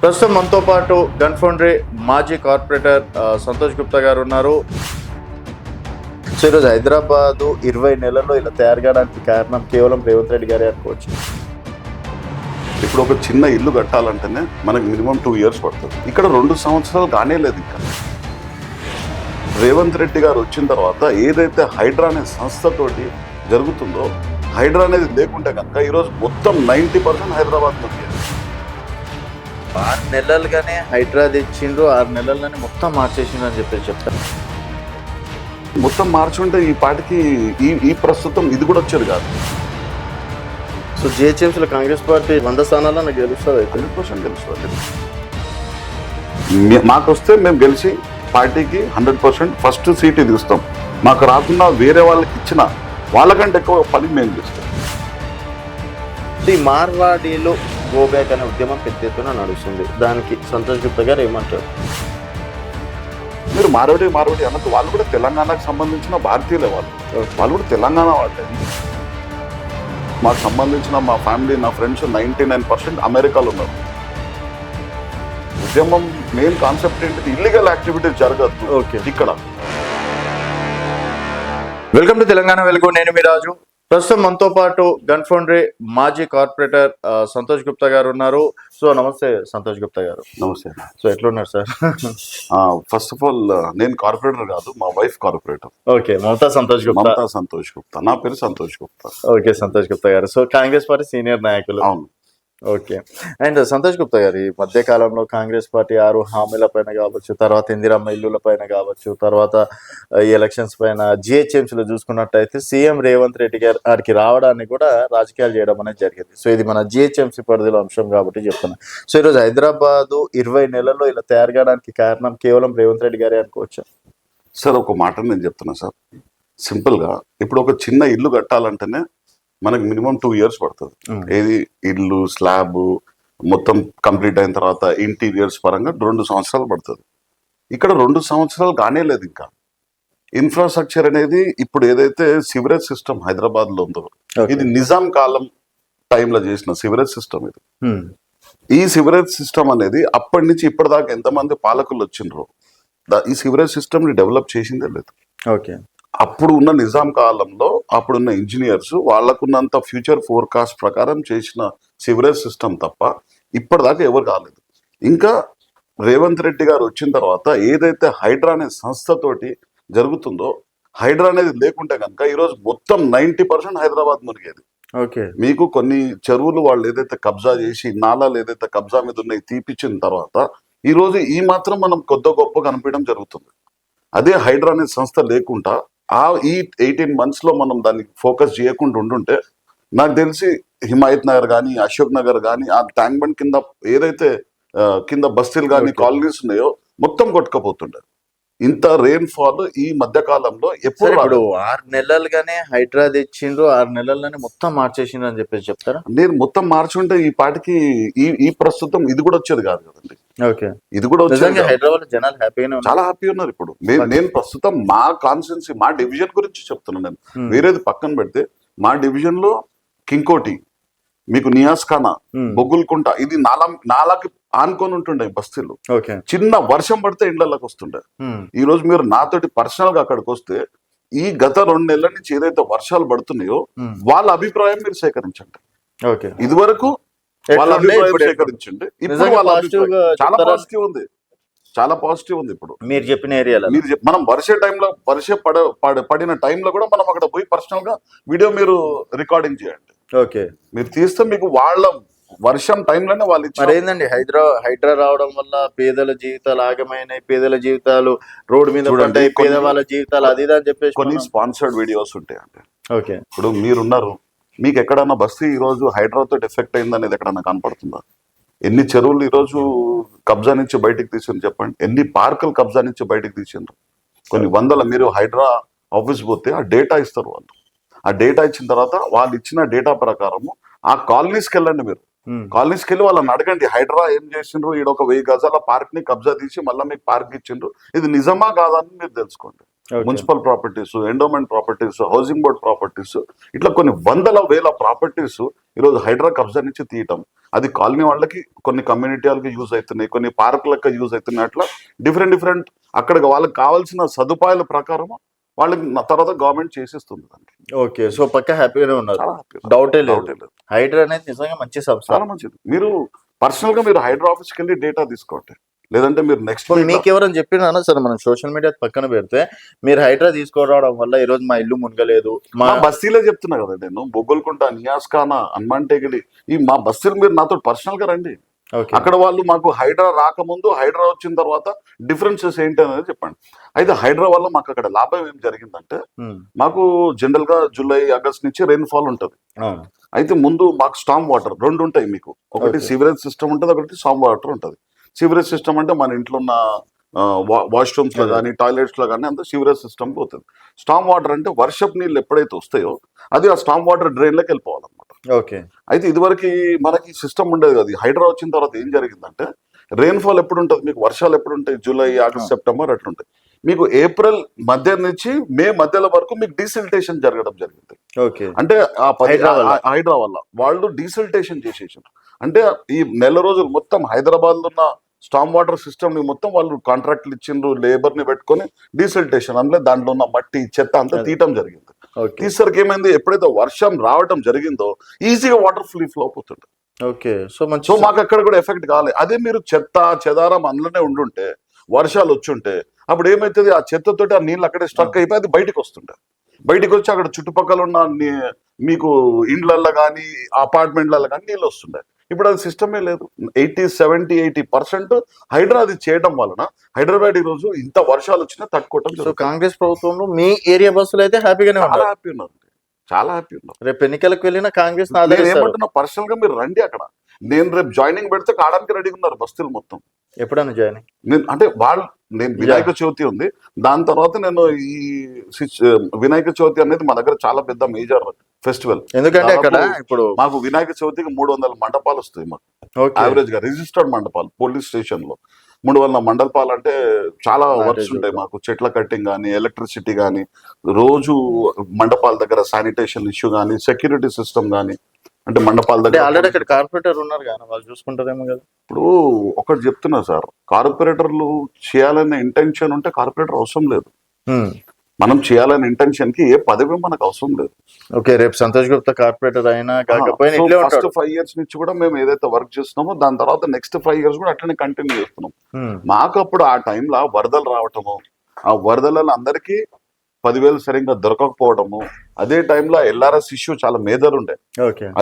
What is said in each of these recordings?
ప్రస్తుతం మనతో పాటు గన్ ఫౌండరీ మాజీ కార్పొరేటర్ సంతోష్ గుప్తా గారు ఉన్నారు. సో ఈరోజు హైదరాబాదు 20 నెలల్లో ఇలా తయారు కావడానికి కారణం కేవలం రేవంత్ రెడ్డి గారే అనుకోవచ్చు. ఇప్పుడు ఒక చిన్న ఇల్లు కట్టాలంటేనే మనకు మినిమం 2 years పడుతుంది. ఇక్కడ 2 సంవత్సరాలు కానే లేదు. ఇంకా రేవంత్ రెడ్డి గారు వచ్చిన తర్వాత ఏదైతే హైడ్రా అనే సంస్థతోటి జరుగుతుందో, హైడ్రా అనేది లేకుంటే కనుక ఈరోజు మొత్తం 90% హైదరాబాద్ నుంచి 6 నెలలుగానే హైడ్రా తెచ్చిండ్రు, 6 నెలల్లోనే మొత్తం మార్చేసిండ్రు అని చెప్పేసి చెప్తారు. మొత్తం మార్చుంటే ఈ పాటికి ఈ ప్రస్తుతం ఇది కూడా వచ్చేది కాదు. సో జిహెచ్ఎంసీలో కాంగ్రెస్ పార్టీ 100 స్థానాల్లో గెలుస్తుంది. 100% గెలుస్తుంది. మాకు వస్తే మేము గెలిచి పార్టీకి 100% ఫస్ట్ సీట్ ఇది ఇస్తాం. మాకు రాకుండా వేరే వాళ్ళకి ఇచ్చిన వాళ్ళకంటే ఎక్కువ పని మేము చేస్తాం. ఈ మార్వాడీలు గో బ్యాక్ అనే ఉద్యమం పెద్ద ఎత్తున నడుస్తుంది. దానికి సంతోష్ గుప్తా గారు ఏమంటారు? మీరు మార్వాడి అన్నట్టు వాళ్ళు కూడా తెలంగాణకు సంబంధించిన భారతీయులే. వాళ్ళు కూడా తెలంగాణ వాళ్ళే. మాకు సంబంధించిన మా ఫ్యామిలీ, నా ఫ్రెండ్స్ 99% అమెరికాలో ఉన్నారు. ఉద్యమం మెయిన్ కాన్సెప్ట్ ఏంటి? ఇల్లీగల్ యాక్టివిటీస్ జరగదు ఇక్కడ. వెల్కమ్ టు తెలంగాణ వెలుగు. నేను మీ రాజు. ప్రస్తుతం మనతో పాటు గన్ ఫౌండరీ మాజీ కార్పొరేటర్ సంతోష్ గుప్తా గారు ఉన్నారు. సో నమస్తే సంతోష్ గుప్తా గారు. నమస్తే. సో ఎట్లున్నారు సార్? ఫస్ట్ ఆఫ్ ఆల్ నేను కార్పొరేటర్ కాదు, మా wife corporator. Okay, Mamata Santosh Gupta. నా పేరు సంతోష్ గుప్తా. ఓకే సంతోష్ గుప్తా గారు. సో కాంగ్రెస్ పార్టీ సీనియర్ నాయకులు. అవును. ఓకే. అండ్ సంతోష్ గుప్తా గారు, ఈ మధ్య కాలంలో కాంగ్రెస్ పార్టీ 6 హామీల పైన కావచ్చు, తర్వాత ఇందిరమ్మ ఇల్లుల పైన కావచ్చు, తర్వాత ఈ ఎలక్షన్స్ పైన జిహెచ్ఎంసీలో చూసుకున్నట్టయితే సీఎం రేవంత్ రెడ్డి గారికి రావడానికి కూడా రాజకీయాలు చేయడం అనేది జరిగింది. సో ఇది మన జిహెచ్ఎంసీ పరిధిలో అంశం కాబట్టి చెప్తున్నా. సో ఈరోజు హైదరాబాదు 20 నెలల్లో ఇలా తయారు కావడానికి కారణం కేవలం రేవంత్ రెడ్డి గారే అనుకోవచ్చు. సార్ ఒక మాట నేను చెప్తున్నా సార్, సింపుల్గా ఇప్పుడు ఒక చిన్న ఇల్లు కట్టాలంటేనే మనకు మినిమం 2 years పడుతుంది. ఏది ఇల్లు స్లాబ్ మొత్తం కంప్లీట్ అయిన తర్వాత ఇంటీరియర్స్ పరంగా 2 సంవత్సరాలు పడుతుంది. ఇక్కడ 2 సంవత్సరాలు కానే లేదు. ఇంకా ఇన్ఫ్రాస్ట్రక్చర్ అనేది ఇప్పుడు ఏదైతే సివరేజ్ సిస్టమ్ హైదరాబాద్ లో ఉందో, ఇది నిజాం కాలం టైంలో చేసిన సివరేజ్ సిస్టమ్. ఇది ఈ సివరేజ్ సిస్టమ్ అనేది అప్పటి నుంచి ఇప్పటిదాకా ఎంతమంది పాలకులు వచ్చిండ్రో ఈ సివరేజ్ సిస్టమ్ ని డెవలప్ చేసిందే లేదు. ఓకే. అప్పుడు ఉన్న నిజాం కాలంలో అప్పుడున్న ఇంజనీర్స్ వాళ్ళకున్నంత ఫ్యూచర్ ఫోర్కాస్ట్ ప్రకారం చేసిన సివరేజ్ సిస్టమ్ తప్ప ఇప్పటిదాకా ఎవరు కాలేదు. ఇంకా రేవంత్ రెడ్డి గారు వచ్చిన తర్వాత ఏదైతే హైడ్రా అనే సంస్థతోటి జరుగుతుందో, హైడ్రా అనేది లేకుంటే కనుక ఈరోజు మొత్తం 90% హైదరాబాద్ మునిగేది. ఓకే. మీకు కొన్ని చెరువులు వాళ్ళు ఏదైతే కబ్జా చేసి, నాలాలు ఏదైతే కబ్జా మీద ఉన్నాయి తీపిచ్చిన తర్వాత ఈ రోజు ఈ మాత్రం మనం కొద్ది గొప్ప కనిపించడం జరుగుతుంది. అదే హైడ్రా అనే సంస్థ లేకుండా ఈ 18 months లో మనం దాన్ని ఫోకస్ చేయకుండా ఉండుంటే నాకు తెలిసి హిమాయత్ నగర్ కానీ, అశోక్ నగర్ కానీ, ఆ ట్యాంక్ బండ్ కింద ఏదైతే కింద బస్తీలు కానీ కాలనీస్ ఉన్నాయో మొత్తం కొట్టుకపోతుండే. ఇంత రెయిన్ ఫాల్ ఈ మధ్య కాలంలో ఎప్పుడు 6 నెలలుగానే హైడ్రా తెచ్చిండ్రు, 6 నెలల్లోనే మొత్తం మార్చేసిండ్రు అని చెప్పేసి చెప్తారా? నేను మొత్తం మార్చుంటే ఈ పాటికి ఈ ప్రస్తుతం ఇది కూడా వచ్చేది కాదు కదండి. ఓకే. ఇది కూడా వచ్చేది. హైదరాబాద్ జనాలు చాలా హ్యాపీ ఉన్నారు. ఇప్పుడు నేను ప్రస్తుతం మా కాన్స్టిట్యున్సీ, మా డివిజన్ గురించి చెప్తున్నాను. నేను వేరేది పక్కన పెడితే మా డివిజన్ లో కింకోటి, మీకు నియాస్ ఖానా, బొగ్గుల్కుంట, ఇది నాలాకి ఆనుకొని ఉంటుండే బస్తీలు. చిన్న వర్షం పడితే ఇండ్లకి వస్తుండే. ఈ రోజు మీరు నాతోటి పర్సనల్ గా అక్కడికి వస్తే ఈ గత 2 నెలల నుంచి ఏదైతే వర్షాలు పడుతున్నాయో వాళ్ళ అభిప్రాయం మీరు సేకరించండి. ఇది వరకు వాళ్ళ అభిప్రాయం సేకరించండి. ఇప్పుడు వాళ్ళ చాలా పాజిటివ్ ఉంది. చాలా పాజిటివ్ ఉంది. ఇప్పుడు మీరు చెప్పిన ఏరియాలో మనం పడిన టైంలో కూడా మనం అక్కడ పోయి పర్సనల్ గా వీడియో మీరు రికార్డింగ్ చేయండి. ఓకే. మీరు తీస్తే మీకు వాళ్ళ వర్షం టైంలోనే వాళ్ళు మరి ఏందండి, హైడ్రా రావడం వల్ల పేదల జీవితాలు ఆగమైనాయి, పేదల జీవితాలు రోడ్డు మీద పడ్డాయి, పేదవాళ్ళ జీవితాలు అది అని చెప్పేసి కొన్ని స్పాన్సర్డ్ వీడియోస్ ఉంటాయి. అంటే ఓకే, ఇప్పుడు మీరున్నారు, మీకు ఎక్కడన్నా బస్తీ ఈ రోజు హైడ్రాతో ఎఫెక్ట్ అయింది అనేది ఎక్కడన్నా కనపడుతుందా? ఎన్ని చెరువులు ఈ రోజు కబ్జా నుంచి బయటకు తీసిండ్రు చెప్పండి. ఎన్ని పార్కులు కబ్జా నుంచి బయటకు తీసిండ్రు. కొన్ని వందల. మీరు హైడ్రా ఆఫీస్ పోతే ఆ డేటా ఇస్తారు వాళ్ళు. ఆ డేటా ఇచ్చిన తర్వాత వాళ్ళు ఇచ్చిన డేటా ప్రకారము ఆ కాలనీస్కి వెళ్ళండి. మీరు కాలనీస్కి వెళ్ళి వాళ్ళని అడగండి, హైడ్రా ఏం చేసిండ్రు, ఈడ ఒక 1000 గజాల పార్క్ ని కబ్జా తీసి మళ్ళీ మీకు పార్క్ ఇచ్చిండ్రు, ఇది నిజమా కాదని మీరు తెలుసుకోండి. Okay. Municipal properties, endowment properties, housing board properties, ఇట్లా కొన్ని వందల వేల ప్రాపర్టీస్ ఈరోజు హైడ్రా కబ్జా నుంచి తీయటం. అది కాలనీ వాళ్ళకి, కొన్ని కమ్యూనిటీ వాళ్ళకి యూజ్ అవుతున్నాయి, కొన్ని పార్కులకు యూజ్ అవుతున్నాయి. అట్లా డిఫరెంట్ అక్కడ వాళ్ళకి కావాల్సిన సదుపాయాల ప్రకారం వాళ్ళకి తర్వాత గవర్నమెంట్ చేసేస్తుంది దానికి. ఓకే, సో పక్క హ్యాపీగానే ఉన్నారు, చాలా హ్యాపీ, డౌటే లేదు. హైడ్రా అనేది నిజంగా మంచి సంస్థ, చాలా మంచిది. మీరు పర్సనల్ గా మీరు హైడ్రా ఆఫీస్కి వెళ్ళి డేటా తీసుకోండి, లేదంటే మీరు నెక్స్ట్ మీకు ఎవరైనా చెప్పినా సరే మనం సోషల్ మీడియా పక్కన పెడితే మీరు హైడ్రా తీసుకోవడం వల్ల ఈ రోజు మా ఇల్లు మునగలేదు, మా బస్తీలో చెప్తున్నా కదా నేను, బొగ్గొల్కుంట, నియాస్ఖానా, హనుమాన్టేగడి, ఈ మా బస్తీలు మీరు నాతో పర్సనల్ గా రండి. ఓకే, అక్కడ వాళ్ళు మాకు హైడ్రా రాకముందు, హైడ్రా వచ్చిన తర్వాత డిఫరెన్సెస్ ఏంటి అనేది చెప్పండి. అయితే హైడ్రా వల్ల మాకు అక్కడ లాభం ఏం జరిగిందంటే, మాకు జనరల్ గా జూలై ఆగస్ట్ నుంచి రెయిన్ఫాల్ ఉంటుంది. అయితే ముందు మాకు స్టామ్ వాటర్ రెండు ఉంటాయి మీకు, ఒకటి సీవరేజ్ సిస్టమ్ ఉంటుంది, ఒకటి స్టామ్ వాటర్ ఉంటుంది. సీవరేజ్ సిస్టమ్ అంటే మన ఇంట్లో ఉన్న వాష్రూమ్స్ లో కానీ టాయిలెట్స్ లో కానీ అంతా సీవరేజ్ సిస్టమ్ పోతుంది. స్టామ్ వాటర్ అంటే వర్షపు నీళ్ళు ఎప్పుడైతే వస్తాయో అది ఆ స్టామ్ వాటర్ డ్రైన్ లోకి వెళ్ళిపోవాలన్నమాట. ఓకే, అయితే ఇదివరకు మనకి సిస్టమ్ ఉండేది కదా. హైడ్రా వచ్చిన తర్వాత ఏం జరిగిందంటే, రెయిన్ఫాల్ ఎప్పుడు ఉంటుంది మీకు, వర్షాలు ఎప్పుడు ఉంటాయి, జూలై ఆగస్ట్ సెప్టెంబర్ అట్లుంటాయి. మీకు ఏప్రిల్ మధ్య నుంచి మే మధ్యలో వరకు మీకు డీసిల్టేషన్ జరగడం జరిగింది. ఓకే, అంటే హైడ్రా వల్ల వాళ్ళు డీసిల్టేషన్ చేసేసారు. అంటే ఈ నెల రోజులు మొత్తం హైదరాబాద్ లో ఉన్న స్టామ్ వాటర్ సిస్టమ్ ని మొత్తం వాళ్ళు కాంట్రాక్ట్లు ఇచ్చిండ్రు, లేబర్ ని పెట్టుకొని డీసిల్టేషన్ అంటే దాంట్లో ఉన్న మట్టి చెత్త అంతా తీయటం జరిగింది. తీసరికి ఏమైంది, ఎప్పుడైతే వర్షం రావడం జరిగిందో ఈజీగా వాటర్ ఫ్లో అవుతుంది. ఓకే, సో మాకు అక్కడ కూడా ఎఫెక్ట్ కాలేదు. అదే మీరు చెత్త చెదారం అందులోనే ఉండుంటే, వర్షాలు వచ్చుంటే, అప్పుడు ఏమైతుంది, ఆ చెత్తతోటి ఆ నీళ్ళు అక్కడే స్ట్రక్ అయిపోయి అది బయటకు వస్తుండే. బయటకు వచ్చి అక్కడ చుట్టుపక్కల ఉన్న మీకు ఇండ్లల్లో కానీ అపార్ట్మెంట్లలో కానీ నీళ్ళు వస్తుండే. ఇప్పుడు అది సిస్టమే లేదు. 70-80% హైడ్రా అది చేయడం వలన హైదరాబాద్ ఈ రోజు ఇంత వర్షాలు వచ్చినా తట్టుకోవటం. సో కాంగ్రెస్ ప్రభుత్వంలో మీ ఏరియా బస్సులు అయితే హ్యాపీగానే చాలా హ్యాపీ ఉన్నారు, చాలా హ్యాపీ ఉన్నారు. రేపు ఎన్నికలకు వెళ్ళిన కాంగ్రెస్ ఏమంటున్నా, పర్సనల్ గా మీరు రండి అక్కడ. నేను రేపు జాయినింగ్ పెడితే కావడానికి రెడీగా ఉన్నారు బస్తీలు మొత్తం. ఎప్పుడైనా జాయినింగ్ నేను అంటే నేను వినాయక చవితి ఉంది, దాని తర్వాత నేను ఈ వినాయక చవితి అనేది మా దగ్గర చాలా పెద్ద మేజర్ ఫెస్టివల్. ఎందుకంటే అక్కడ ఇప్పుడు మాకు వినాయక చవితికి 300 మండపాలు వస్తాయి మాకు యావరేజ్ గా, రిజిస్టర్డ్ మండపాలు. పోలీస్ స్టేషన్ లో 300 మండపాలు అంటే చాలా వర్క్స్ ఉంటాయి మాకు. చెట్ల కట్టింగ్ కానీ, ఎలక్ట్రిసిటీ కానీ, రోజు మండపాల దగ్గర శానిటేషన్ ఇష్యూ కానీ, సెక్యూరిటీ సిస్టమ్ కానీ, అంటే మండపాల దగ్గర ఆల్రెడీ అక్కడ కార్పొరేటర్ ఉన్నారు కానీ వాళ్ళు చూసుకుంటారేమో కదా. ఇప్పుడు ఒకటి చెప్తున్నా సార్, కార్పొరేటర్లు చేయాలనే ఇంటెన్షన్ ఉంటే కార్పొరేటర్ అవసరం లేదు. మనం చేయాలనే ఇంటెన్షన్ కి ఏ పదవి మనకు అవసరం లేదు. ఓకే, రేపు సంతోష్ గుప్తా కార్పొరేటర్ అయినా కాకపోయినా ఫస్ట్ 5 years నుంచి కూడా మేము ఏదైతే వర్క్ చేస్తున్నామో దాని తర్వాత నెక్స్ట్ 5 years కూడా అట్లనే కంటిన్యూ చేస్తున్నాం. మాకు అప్పుడు ఆ టైంలో వరదలు రావటము, ఆ వరదలలో అందరికీ 10,000 సరిగ్గా దొరకకపోవడము, అదే టైంలో ఎల్ఆర్ఎస్ ఇష్యూ చాలా మేజర్ ఉండే,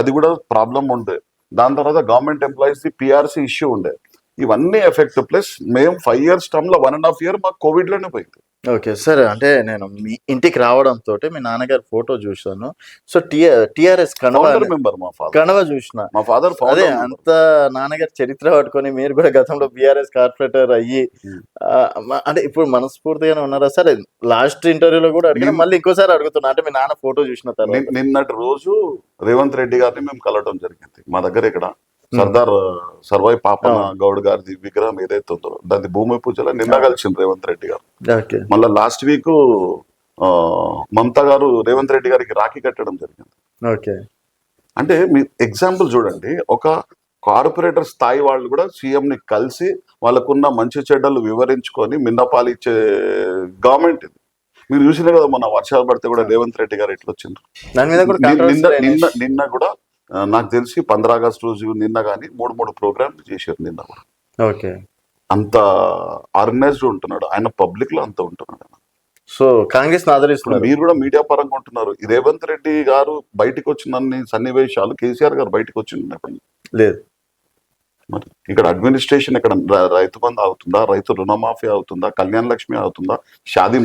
అది కూడా ప్రాబ్లం ఉండే. దాని తర్వాత గవర్నమెంట్ ఎంప్లాయీస్ పిఆర్సీ ఇష్యూ ఉండే. ఇవన్నీ ఎఫెక్ట్ ప్లస్ మేము 5 years టర్మ్ లో 1.5 year మాకు కోవిడ్ లోనే పోయింది. ఓకే సార్, అంటే నేను మీ ఇంటికి రావడంతో మీ నాన్నగారి ఫోటో చూసాను. సో టిఆర్ఎస్ మెంబర్ కణవ చూసిన, మా ఫాదర్ అదే అంత నాన్నగారి చరిత్ర పట్టుకొని మీరు కూడా గతంలో బిఆర్ఎస్ కార్పొరేటర్ అయ్యి అంటే ఇప్పుడు మనస్ఫూర్తిగానే ఉన్నారా సార్? లాస్ట్ ఇంటర్వ్యూలో కూడా అడిగిన, మళ్ళీ ఇంకోసారి అడుగుతున్నా, అంటే మీ నాన్న ఫోటో చూసిన తర్వాత. నిన్నటి రోజు రేవంత్ రెడ్డి గారిని మేము కలవడం జరిగింది. మా దగ్గర ఇక్కడ సర్దార్ సర్వాయి పాపన గౌడ్ గారిది విగ్రహం ఏదైతే ఉందో దాని భూమి పూజలో నిన్న కలిసింది రేవంత్ రెడ్డి గారు. మళ్ళీ లాస్ట్ వీక్ మమతా గారు రేవంత్ రెడ్డి గారికి రాఖీ కట్టడం జరిగింది. ఓకే, అంటే మీ ఎగ్జాంపుల్ చూడండి, ఒక కార్పొరేటర్ స్థాయి వాళ్ళు కూడా సీఎం ని కలిసి వాళ్ళకున్న మంచి చెడ్డలు వివరించుకొని మిన్నపాలు ఇచ్చే గవర్నమెంట్ ఇది. మీరు చూసినా కదా మొన్న వర్షాలు పడితే కూడా రేవంత్ రెడ్డి గారు ఎట్లా వచ్చిండ్రు. నిన్న కూడా నాకు తెలిసి 15 ఆగస్టు రోజు నిన్న కానీ 3 ప్రోగ్రామ్లు చేశారు నిన్న కూడా. ఓకే, అంత ఆర్గనైజ్డ్ ఉంటున్నాడు ఆయన, పబ్లిక్ లో అంత ఉంటున్నాడు. సో కాంగ్రెస్ ఆదరిస్తున్నారు. మీరు కూడా మీడియా పరంగా ఉంటున్నారు. రేవంత్ రెడ్డి గారు బయటకు వచ్చిన సన్నివేశాలు కేసీఆర్ గారు బయటకు వచ్చినప్పుడు లేదు. మరి ఇక్కడ అడ్మినిస్ట్రేషన్, ఇక్కడ రైతు బంధు అవుతుందా, రైతు రుణమాఫీ అవుతుందా, కళ్యాణ లక్ష్మి అవుతుందా, షాదీ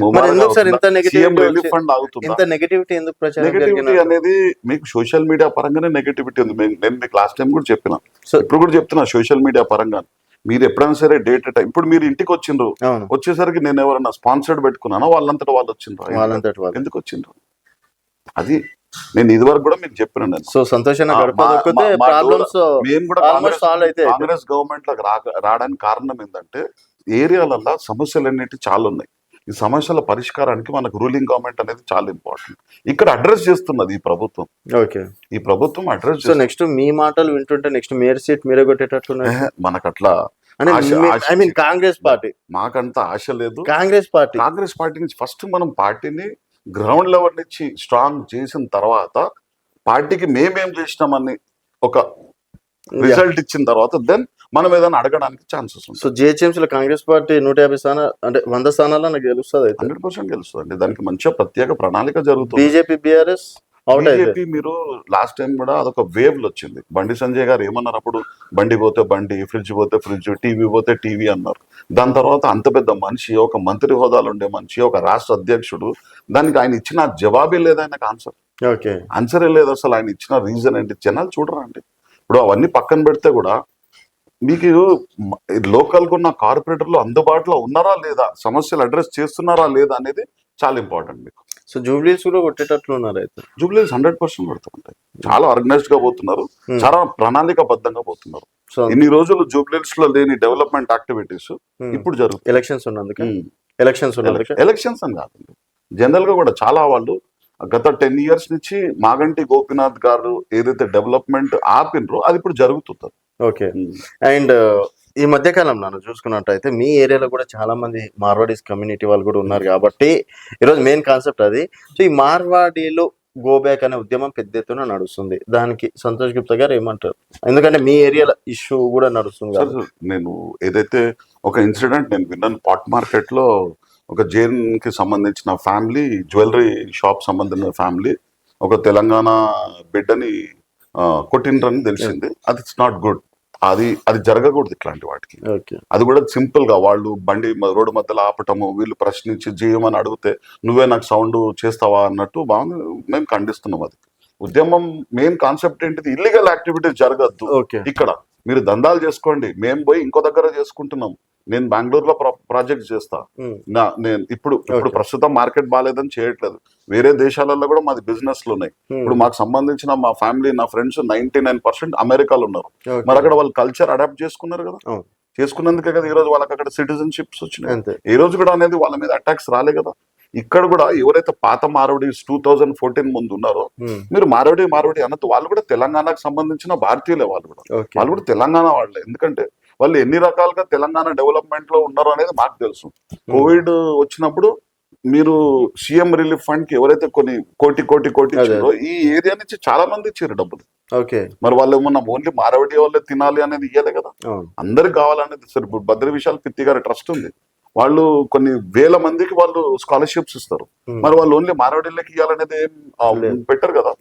రిలీఫ్ ఫండ్ అవుతుందా? నెగటివిటీ అనేది మీకు సోషల్ మీడియా పరంగానే నెగటివిటీ ఉంది. నేను మీకు లాస్ట్ టైం కూడా చెప్పిన, ఇప్పుడు కూడా చెప్తున్నా, సోషల్ మీడియా పరంగా మీరు ఎప్పుడైనా సరే డేట్ టైం, ఇప్పుడు మీరు ఇంటికి వచ్చిండ్రు, వచ్చేసరికి నేను ఎవరైనా స్పాన్సర్డ్ పెట్టుకున్నానో వాళ్ళంతటా వాళ్ళు వచ్చిండ్రు, ఎందుకు వచ్చిండ్రు? అది నేను ఇది వరకు కూడా మీకు చెప్పిన. నేను సో సంతోషంగా మేము కూడా కాంగ్రెస్ గవర్నమెంట్ లో రావడానికి కారణం ఏంటంటే ఏరియాలలో సమస్యలు అన్నిటి చాలా ఉన్నాయి. ఈ సమస్యల పరిష్కారానికి మనకు రూలింగ్ గవర్నమెంట్ అనేది చాలా ఇంపార్టెంట్. ఇక్కడ అడ్రస్ చేస్తున్నది ఈ ప్రభుత్వం. ఓకే. ఈ ప్రభుత్వం అడ్రస్ సో నెక్స్ట్ మీ మాటలు వింటుంటే నెక్స్ట్ మేయర్ సీట్ మీరే కొట్టేటట్టున్నారు. మనకు అట్లా ఐ మీన్ కాంగ్రెస్ పార్టీ, మాకంత ఆశ లేదు. కాంగ్రెస్ పార్టీ నుంచి ఫస్ట్ మనం పార్టీని గ్రౌండ్ లెవెల్ నుంచి స్ట్రాంగ్ చేసిన తర్వాత పార్టీకి మేమేం చేసినామని ఒక రిజల్ట్ ఇచ్చిన తర్వాత దెన్ మనం ఏదైనా అడగడానికి ఛాన్సెస్ ఉంటాయి. సో జిహెచ్ఎంసీ లో కాంగ్రెస్ పార్టీ 150 స్థానాలు అంటే 100 స్థానాల్లో నాకు గెలుస్తుంది అయితే. 100% గెలుస్తుంది. దానికి మంచిగా ప్రత్యేక ప్రణాళిక జరుగుతుంది. బీజేపీ బీఆర్ఎస్ అవుట్ అయితే బీజేపీ మీరు లాస్ట్ టైం కూడా అదొక వేవ్ లో వచ్చింది. బండి సంజయ్ గారు ఏమన్నారు అప్పుడు, బండి పోతే బండి, ఫ్రిడ్జ్ పోతే ఫ్రిడ్జ్, టీవీ పోతే టీవీ అన్నారు. దాని తర్వాత అంత పెద్ద మనిషి, ఒక మంత్రి హోదాలో ఉండే మనిషి, ఒక రాష్ట్ర అధ్యక్షుడు, దానికి ఆయన ఇచ్చిన జవాబే లేదు, ఆయనకు ఆన్సరే లేదు. అసలు ఆయన ఇచ్చిన రీజన్ ఏంటి జనాలు చూడరా అండి. ఇప్పుడు అవన్నీ పక్కన పెడితే కూడా మీకు లోకల్ గా ఉన్న కార్పొరేటర్లు అందుబాటులో ఉన్నారా లేదా, సమస్యలు అడ్రస్ చేస్తున్నారా లేదా అనేది చాలా ఇంపార్టెంట్ మీకు. సో జూబ్లీస్ కూడా కొట్టేటట్లు ఉన్నారు అయితే. జూబ్లీస్ 100% పడుతుంటాయి. చాలా ఆర్గనైజ్డ్ గా పోతున్నారు, చాలా ప్రణాళికబద్ధంగా పోతున్నారు. సో ఇన్ని రోజులు జూబ్లీస్ లో లేని డెవలప్మెంట్ యాక్టివిటీస్ ఇప్పుడు జరుగుతాయి. ఎలక్షన్స్ ఉన్నందుకు ఎలక్షన్స్ అని కాదండి, జనరల్ గా కూడా చాలా వాళ్ళు గత 10 years నుంచి మాగంటి గోపీనాథ్ గారు ఏదైతే డెవలప్మెంట్ ఆపినరో అది ఇప్పుడు జరుగుతుంది. ఓకే. అండ్ ఈ మధ్య కాలంలో చూసుకున్నట్టయితే మీ ఏరియాలో కూడా చాలా మంది మార్వాడీస్ కమ్యూనిటీ వాళ్ళు కూడా ఉన్నారు కాబట్టి ఈరోజు మెయిన్ కాన్సెప్ట్ అది. సో ఈ మార్వాడీలో గో బ్యాక్ అనే ఉద్యమం పెద్ద ఎత్తున నడుస్తుంది. దానికి సంతోష్ గుప్తా గారు ఏమంటారు? ఎందుకంటే మీ ఏరియాలో ఇష్యూ కూడా నడుస్తుంది. నేను ఏదైతే ఒక ఇన్సిడెంట్ నేను విన్నాను, పాట్ మార్కెట్ లో ఒక జైన్ కి సంబంధించిన ఫ్యామిలీ, జ్యువెలరీ షాప్ సంబంధించిన ఫ్యామిలీ ఒక తెలంగాణ బిడ్డని కొట్టినరని తెలిసింది. అది ఇట్స్ నాట్ గుడ్. అది జరగకూడదు ఇట్లాంటి వాటికి. అది కూడా సింపుల్ గా వాళ్ళు బండి రోడ్డు మధ్యలో ఆపటము, వీళ్ళు ప్రశ్నించి జీవమని అడిగితే నువ్వే నాకు సౌండ్ చేస్తావా అన్నట్టు బాగుంది. మేము ఖండిస్తున్నాం. అది ఉద్యమం మెయిన్ కాన్సెప్ట్ ఏంటిది, ఇల్లీగల్ యాక్టివిటీస్ జరగద్దు. ఇక్కడ మీరు దందాలు చేసుకోండి, మేము పోయి ఇంకో దగ్గర చేసుకుంటున్నాం. నేను బెంగళూరులో ప్రాజెక్ట్ చేస్తా. నేను ఇప్పుడు ప్రస్తుతం మార్కెట్ బాగాలేదని చేయట్లేదు. వేరే దేశాలలో కూడా మాది బిజినెస్లు ఉన్నాయి. ఇప్పుడు మాకు సంబంధించిన మా ఫ్యామిలీ, నా ఫ్రెండ్స్ 99% అమెరికాలో ఉన్నారు. మరి అక్కడ వాళ్ళు కల్చర్ అడాప్ట్ చేసుకున్నారు కదా. చేసుకున్నందుకే కదా ఈ రోజు వాళ్ళకి అక్కడ సిటిజన్షిప్స్ వచ్చినాయి. ఈ రోజు కూడా అనేది వాళ్ళ మీద అటాక్స్ రాలే కదా. ఇక్కడ కూడా ఎవరైతే పాత మారవడీస్ 2014 ముందు ఉన్నారో, మీరు మారవడి అన్నట్టు వాళ్ళు కూడా తెలంగాణకు సంబంధించిన భారతీయులే. వాళ్ళు కూడా తెలంగాణ వాళ్ళే. ఎందుకంటే వాళ్ళు ఎన్ని రకాలుగా తెలంగాణ డెవలప్మెంట్ లో ఉన్నారు అనేది మాకు తెలుసు. కోవిడ్ వచ్చినప్పుడు మీరు సీఎం రిలీఫ్ ఫండ్ కి ఎవరైతే కొన్ని కోటి ఇచ్చారో ఈ ఏరియా నుంచి చాలా మంది ఇచ్చారు డబ్బులు. మరి వాళ్ళు ఏమన్నా ఓన్లీ మారవడి వాళ్ళే తినాలి అనేది ఇయ్యలే కదా, అందరికి కావాలనేది. సరే ఇప్పుడు బద్రి విశాల్ పిత్తి గారి ట్రస్ట్ ఉంది, వాళ్ళు కొన్ని వేల మందికి వాళ్ళు స్కాలర్షిప్స్ ఇస్తారు. మరి వాళ్ళు ఓన్లీ మారవడిళ్ళకి ఇవ్వాలనేది ఏం పెట్టరు కదా.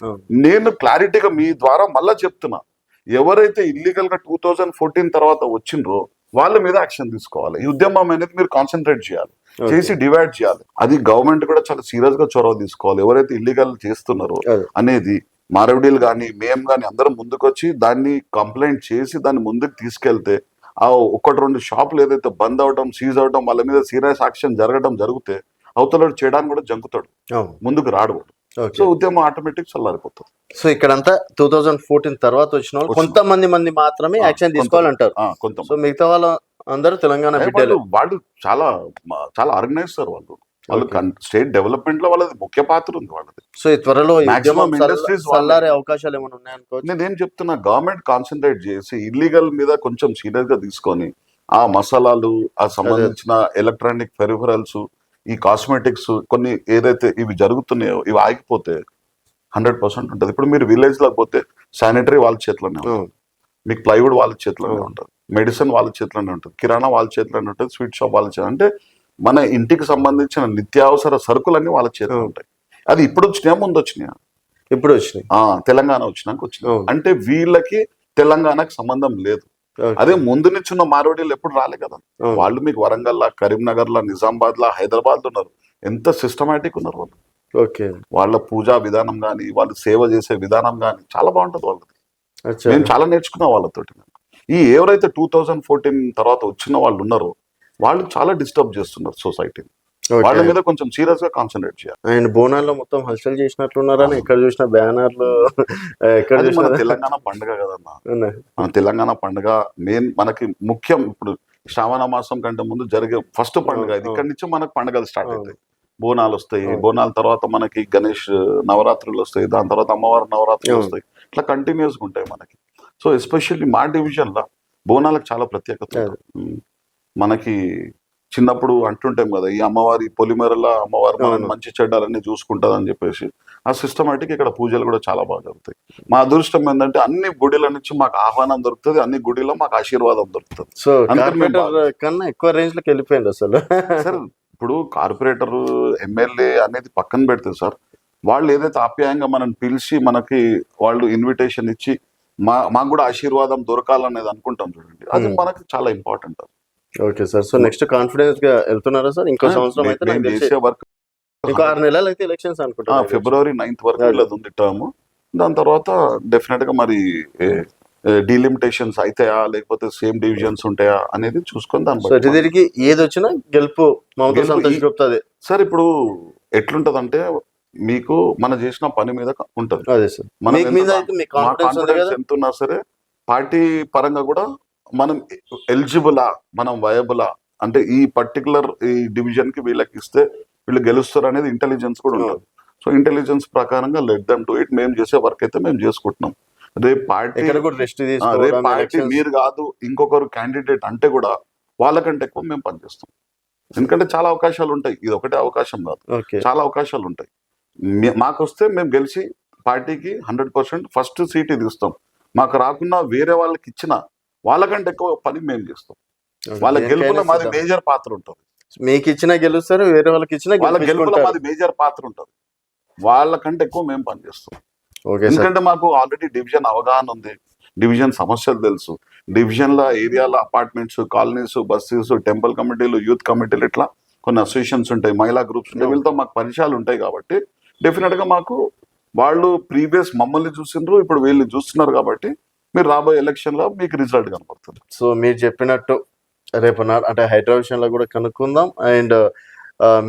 నేను క్లారిటీగా మీ ద్వారా మళ్ళా చెప్తున్నా, ఎవరైతే ఇల్లీగల్ గా 2014 తర్వాత వచ్చిండ్రో వాళ్ళ మీద యాక్షన్ తీసుకోవాలి. ఈ ఉద్యమం అనేది మీరు కాన్సన్ట్రేట్ చేయాలి, చేసి డివైడ్ చేయాలి. అది గవర్నమెంట్ కూడా చాలా సీరియస్ గా చొరవ తీసుకోవాలి. ఎవరైతే ఇల్లీగల్ చేస్తున్నారో అనేది మారవడీలు కానీ మేము కానీ అందరం ముందుకొచ్చి దాన్ని కంప్లైంట్ చేసి దాన్ని ముందుకు తీసుకెళ్తే ఆ 1-2 షాపులు ఏదైతే బంద్ అవడం, సీజ్ అవడం, వాళ్ళ మీద సీరియస్ యాక్షన్ జరగడం జరిగితే అవతల చేయడానికి కూడా జంకుతాడు, ముందుకు రాడు. సో ఉద్యమం ఆటోమేటిక్ చల్లారిపోతుంది. సో ఇక్కడంతా 2014 తర్వాత వచ్చిన వాళ్ళు కొంతమంది మాత్రమే యాక్షన్ తీసుకోవాలంటారు. సో మిగతా వాళ్ళ అందరూ తెలంగాణ బిడ్డలు. వాళ్ళు చాలా ఆర్గనైజ్ సార్. వాళ్ళు స్టేట్ డెవలప్మెంట్ లో వాళ్ళది ముఖ్య పాత్ర ఉంది వాళ్ళది. సో ఈ త్వరలో చల్లారే అవకాశాలు ఏమైనా ఉన్నాయనుకోవచ్చు. నేనేం చెప్తున్నా, గవర్నమెంట్ కాన్సన్ట్రేట్ చేసి ఇల్లీగల్ మీద కొంచెం సీరియస్ గా తీసుకొని ఆ మసాలాలు, ఆ సంబంధించిన ఎలక్ట్రానిక్ పెరిఫరల్స్, ఈ కాస్మెటిక్స్ కొన్ని ఏదైతే ఇవి జరుగుతున్నాయో ఇవి ఆగిపోతే 100% ఉంటుంది. ఇప్పుడు మీరు విలేజ్ లో పోతే శానిటరీ వాళ్ళ చేతిలోనే ఉంటుంది, మీకు ప్లైవుడ్ వాళ్ళ చేతిలోనే ఉంటుంది, మెడిసిన్ వాళ్ళ చేతిలోనే ఉంటుంది, కిరాణా వాళ్ళ చేతిలోనే ఉంటుంది, స్వీట్ షాప్ వాళ్ళ చేతిలో, అంటే మన ఇంటికి సంబంధించిన నిత్యావసర సరుకులన్నీ వాళ్ళ చేతిలో ఉంటాయి. అది ఇప్పుడు వచ్చినాయా ముందు వచ్చినాయా? ఇప్పుడు వచ్చినాయి. తెలంగాణ వచ్చినాక వచ్చినాయి. అంటే వీళ్ళకి తెలంగాణకు సంబంధం లేదు. అదే ముందు నుంచి ఉన్న మారవడీలు ఎప్పుడు రాలే కదా. వాళ్ళు మీకు వరంగల్ లా, కరీంనగర్ లా, నిజామాబాద్ లా, హైదరాబాద్ లో ఉన్నారు. ఎంత సిస్టమేటిక్ ఉన్నారు వాళ్ళు. వాళ్ళ పూజా విధానం గానీ, వాళ్ళు సేవ చేసే విధానం గానీ చాలా బాగుంటది వాళ్ళది. మేము చాలా నేర్చుకున్నాం వాళ్ళతోటి. ఈ ఎవరైతే 2014 తర్వాత వచ్చిన వాళ్ళు ఉన్నారో వాళ్ళు చాలా డిస్టర్బ్ చేస్తున్నారు సొసైటీని. వాళ్ళ మీద కొంచెం సీరియస్ గా కాన్సన్ట్రేట్ చేయాలి. అండ్ బోనాల్లో మొత్తం హల్చల్ చేసినట్లున్నారని ఎక్కడ చూసిన బ్యానర్లు, ఎక్కడ మన తెలంగాణ పండుగ కదన్నా. మన తెలంగాణ పండుగ మెయిన్ మనకి ముఖ్యం. ఇప్పుడు శ్రావణ మాసం కంటే ముందు జరిగే ఫస్ట్ పండుగ ఇది. ఇక్కడి నుంచి మనకు పండుగలు స్టార్ట్ అవును. అవుతాయి. బోనాలు వస్తాయి, అవును. బోనాల తర్వాత మనకి గణేష్ నవరాత్రులు వస్తాయి, దాని తర్వాత అమ్మవారి నవరాత్రులు అవును. వస్తాయి, ఇట్లా కంటిన్యూస్ గా ఉంటాయి మనకి. సో ఎస్పెషల్లీ మా డివిజన్ లో బోనాలకు చాలా ప్రత్యేకత ఉంటుంది. మనకి చిన్నప్పుడు అంటుంటాం కదా, ఈ అమ్మవారి పొలిమేరల అమ్మవారు మనం అవును. మంచి చెడ్డాలన్నీ చూసుకుంటది అని చెప్పేసి ఆ సిస్టమేటిక్ ఇక్కడ పూజలు కూడా చాలా బాగా జరుగుతాయి. మా అదృష్టం ఏంటంటే అన్ని గుడిల నుంచి మాకు ఆహ్వానం దొరుకుతుంది, అన్ని గుడిలో మాకు ఆశీర్వాదం దొరుకుతుంది. సో అందుకని మేము కార్పొరేటర్ కన్నా ఎక్కువ రేంజ్ లోకి వెళ్ళిపోయింది అసలు. సార్ ఇప్పుడు కార్పొరేటర్ ఎమ్మెల్యే అనేది పక్కన పెడితే సార్, వాళ్ళు ఏదైతే ఆప్యాయంగా మనం పిలిచి మనకి వాళ్ళు ఇన్విటేషన్ ఇచ్చి మాకు కూడా ఆశీర్వాదం దొరకాలనేది అనుకుంటాం చూడండి, అది మనకి చాలా important. Okay sir. So next confidence గా వెళ్తున్నారా సార్? ఇంకో సంవత్సరం అయితే నాకు తెలిసి చేసే వర్క్ ఇంకో 6 నెలలు అయితే ఎలక్షన్స్ అనుకుంటా. ఫిబ్రవరి 9th వరకు ఇలా ఉంది టర్మ్. దాని తర్వాత డెఫినెట్ గా మరి డీలిమిటేషన్స్ అవుతాయా లేకపోతే సేమ్ డివిజన్స్ ఉంటాయా అనేది చూసుకొని దాన్ని సో బట్టి ఇటు తిరిగి ఏది వచ్చినా గెలుపు మమతా గెలుపు సంతోష్ గుప్తాదే. సార్ ఇప్పుడు ఎట్లుంటదంటే మీకు మనం చేసిన పని మీద ఉంటది. అదే సార్. మనం మీకు మీద అయితే మీకు మా కాన్ఫిడెన్స్ ఉంది కాన్ఫిడెన్స్ కదా. ఎంత ఉన్నా సరే పార్టీ పరంగా కూడా మనం ఎలిజిబులా, మనం వయబులా, అంటే ఈ పర్టికులర్ ఈ డివిజన్ కి వీళ్ళకి ఇస్తే వీళ్ళు గెలుస్తారు అనేది ఇంటెలిజెన్స్ కూడా ఉంటుంది. సో ఇంటెలిజెన్స్ ప్రకారంగా లెట్ దెమ్ డు ఇట్. మేము చేసే వర్క్ అయితే మేము చేసుకుంటున్నాం. రేపు పార్టీ ఇక్కడ కూడా రెస్ట్ రేపు తీసుకోవడం, పార్టీ elections- మీరు కాదు ఇంకొకరు క్యాండిడేట్ అంటే కూడా వాళ్ళకంటే ఎక్కువ మేము పనిచేస్తాం. ఎందుకంటే చాలా అవకాశాలు ఉంటాయి, ఇది ఒకటే అవకాశం కాదు, ఓకే. చాలా అవకాశాలు ఉంటాయి. మాకు వస్తే మేము గెలిచి పార్టీకి 100% ఫస్ట్ సీట్ ఇది ఇస్తాం. మాకు రాకుండా వేరే వాళ్ళకి ఇచ్చిన వాళ్ళకంటే ఎక్కువ పని మేము చేస్తాం. వాళ్ళ గెలుపులో మాది మేజర్ పాత్ర ఉంటుంది. మీకు ఇచ్చినా గెలుస్తారు, వేరే వాళ్ళకి ఇచ్చినా వాళ్ళ గెలుపులో గెలుచుకుంటారు. మాది మేజర్ పాత్ర ఉంటుంది. వాళ్ళకంటే ఎక్కువ మేము పనిచేస్తాం. Okay sir. ఎందుకంటే మాకు ఆల్రెడీ డివిజన్ అవగాహన ఉంది, డివిజన్ సమస్యలు తెలుసు, డివిజన్ లో ఏరియాలో అపార్ట్మెంట్స్, కాలనీస్, బస్సెస్, టెంపుల్ కమిటీలు, యూత్ కమిటీలు, ఇట్లా కొన్ని అసోసియేషన్స్ ఉంటాయి, మహిళా గ్రూప్స్ ఉంటాయి, వీళ్ళతో మాకు పరిచయాలు ఉంటాయి. కాబట్టి డెఫినెట్ గా మాకు వాళ్ళు ప్రీవియస్ మమ్మల్ని చూసిండ్రు, ఇప్పుడు వీళ్ళు చూస్తున్నారు. కాబట్టి మీరు రాబోయే ఎలక్షన్ లో మీకు రిజల్ట్ కనపడుతుంది. సో మీరు చెప్పినట్టు రేపు అంటే హైడ్రా విషయంలో కూడా కనుక్కుందాం. అండ్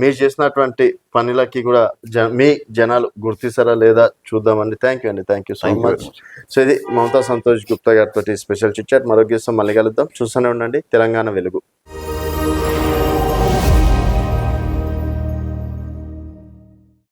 మీరు చేసినటువంటి పనులకి కూడా మీ జనాలు గుర్తిస్తారా లేదా చూద్దామండి. థ్యాంక్ యూ అండి. Thank you so Thank you much. very much. So ఇది మమతా సంతోష్ గుప్తా గారితో స్పెషల్ చిట్ చాట్. మరొక మళ్ళీ కలుద్దాం. చూస్తూనే ఉండండి తెలంగాణ వెలుగు.